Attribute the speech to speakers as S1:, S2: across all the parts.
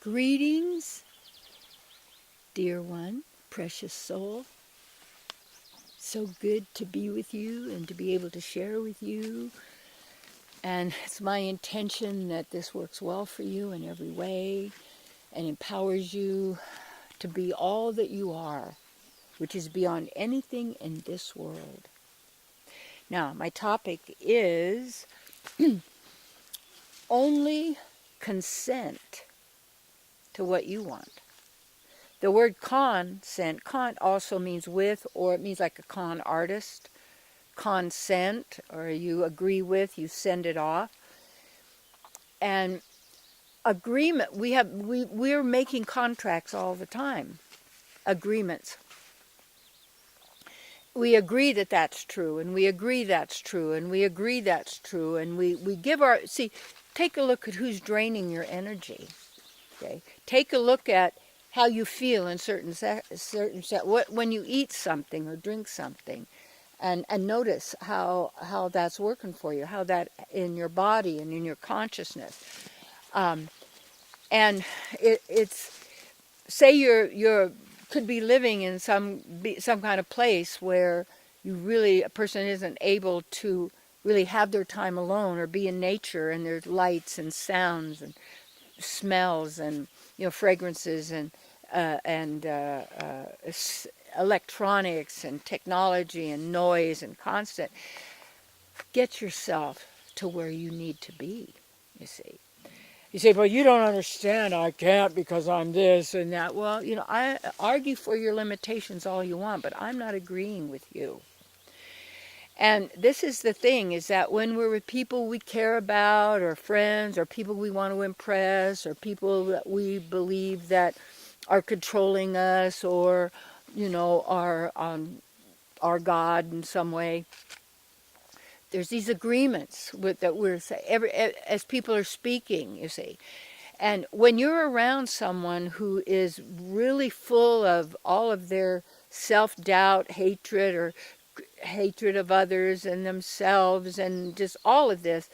S1: Greetings, dear one, precious soul. So good to be with you and to be able to share with you. And it's my intention that this works well for you in every way and empowers you to be all that you are, which is beyond anything in this world. Now, my topic is only consent to what you want. The word consent also means with, or it means like a con artist. Consent, or you agree with, you send it off. And agreement, we're making contracts all the time. Agreements. We agree that that's true, and we agree that's true, and we agree that's true, and we give our, take a look at who's draining your energy. Okay? Take a look at how you feel in when you eat something or drink something, and notice how that's working for you, how that in your body and in your consciousness. And it's say you're could be living in some kind of place where a person isn't able to really have their time alone or be in nature, and there's lights and sounds and smells and fragrances and electronics and technology and noise and constant. Get yourself to where you need to be, you see. You say, well, you don't understand. I can't because I'm this and that. Well, I argue for your limitations all you want, but I'm not agreeing with you. And this is the thing, is that when we're with people we care about, or friends, or people we want to impress, or people that we believe that are controlling us, or, are our God in some way, there's these agreements that we're as people are speaking, you see. And when you're around someone who is really full of all of their self-doubt, hatred, or hatred of others and themselves, and just all of this,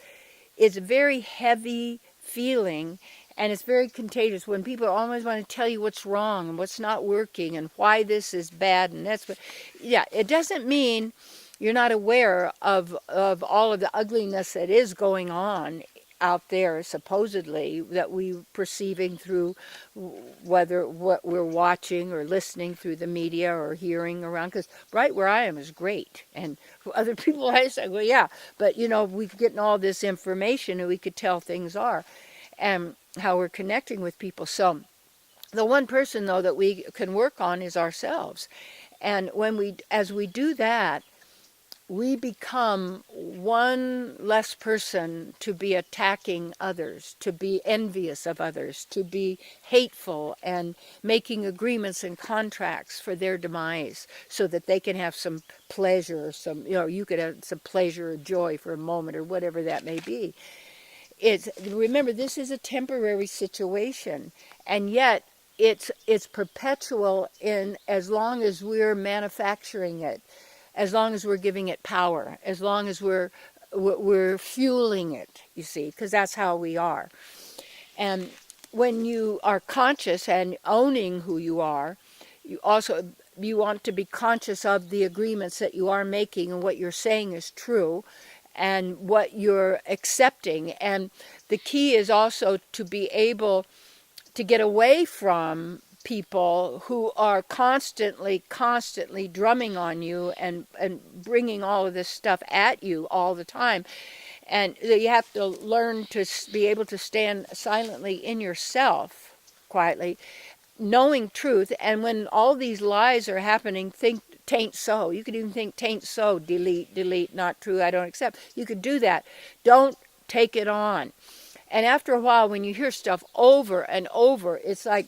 S1: it's a very heavy feeling, and it's very contagious when people always want to tell you what's wrong and what's not working and why this is bad, and that's what. Yeah, it doesn't mean you're not aware of all of the ugliness that is going on out there, supposedly, that we're perceiving through whether what we're watching or listening through the media or hearing around. Because right where I am is great, and other people, I say, well, yeah, but we're getting all this information, and we could tell things are, and how we're connecting with people. So the one person, though, that we can work on is ourselves. And as we do that, we become one less person to be attacking others, to be envious of others, to be hateful and making agreements and contracts for their demise so that they can have some pleasure, you could have some pleasure or joy for a moment or whatever that may be. Remember, this is a temporary situation, and yet it's perpetual in as long as we're manufacturing it. As long as we're giving it power, as long as we're fueling it, you see, because that's how we are. And when you are conscious and owning who you are, you want to be conscious of the agreements that you are making and what you're saying is true and what you're accepting. And the key is also to be able to get away from people who are constantly drumming on you and bringing all of this stuff at you all the time. And you have to learn to be able to stand silently in yourself, quietly, knowing truth. And when all these lies are happening, think tain't so. You could even think tain't so, delete, not true, I don't accept. You could do that. Don't take it on. And after a while, when you hear stuff over and over, it's like,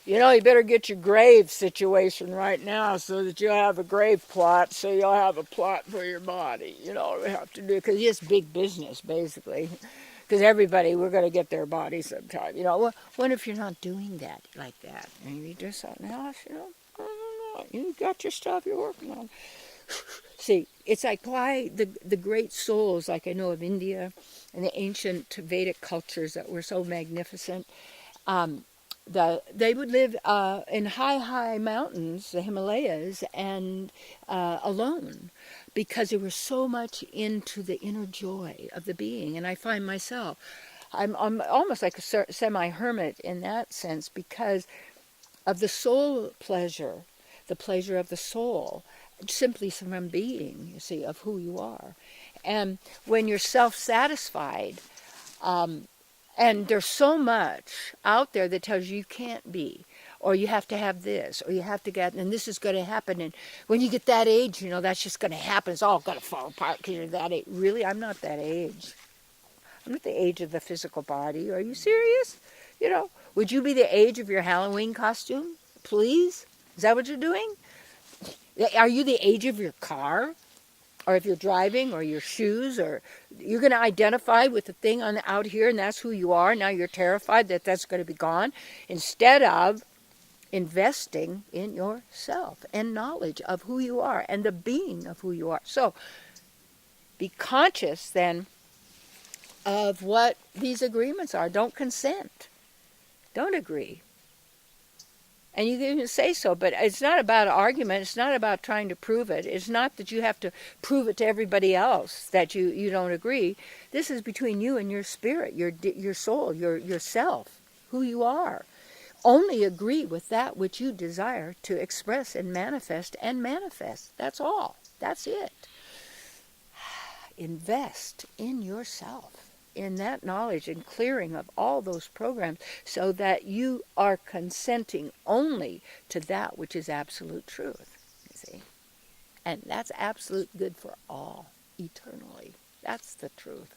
S1: you better get your grave situation right now so that you'll have a grave plot, so you'll have a plot for your body. We have to do, because it's big business, basically. Because we're going to get their body sometime. What if you're not doing that like that? And you do something else, I don't know. You got your stuff you're working on. See, it's like why the great souls, like I know of India and the ancient Vedic cultures that were so magnificent, They would live in high mountains, the Himalayas, and alone, because they were so much into the inner joy of the being. And I find myself, I'm almost like a semi-hermit in that sense, because of the soul pleasure, the pleasure of the soul, simply from being, you see, of who you are. And when you're self-satisfied, and there's so much out there that tells you can't be, or you have to have this, or you have to get, and this is going to happen. And when you get that age, that's just going to happen. It's all going to fall apart because you're that age. Really, I'm not that age. I'm not the age of the physical body. Are you serious? Would you be the age of your Halloween costume? Please? Is that what you're doing? Are you the age of your car? Or if you're driving, or your shoes, or you're going to identify with the thing out here, and that's who you are. Now you're terrified that that's going to be gone, instead of investing in yourself and knowledge of who you are and the being of who you are. So be conscious then of what these agreements are. Don't consent. Don't agree. And you can even say so, but it's not about argument. It's not about trying to prove it. It's not that you have to prove it to everybody else that you don't agree. This is between you and your spirit, your soul, yourself, who you are. Only agree with that which you desire to express and manifest, That's all. That's it. Invest in yourself, in that knowledge and clearing of all those programs, so that you are consenting only to that which is absolute truth, you see. And that's absolute good for all, eternally. That's the truth.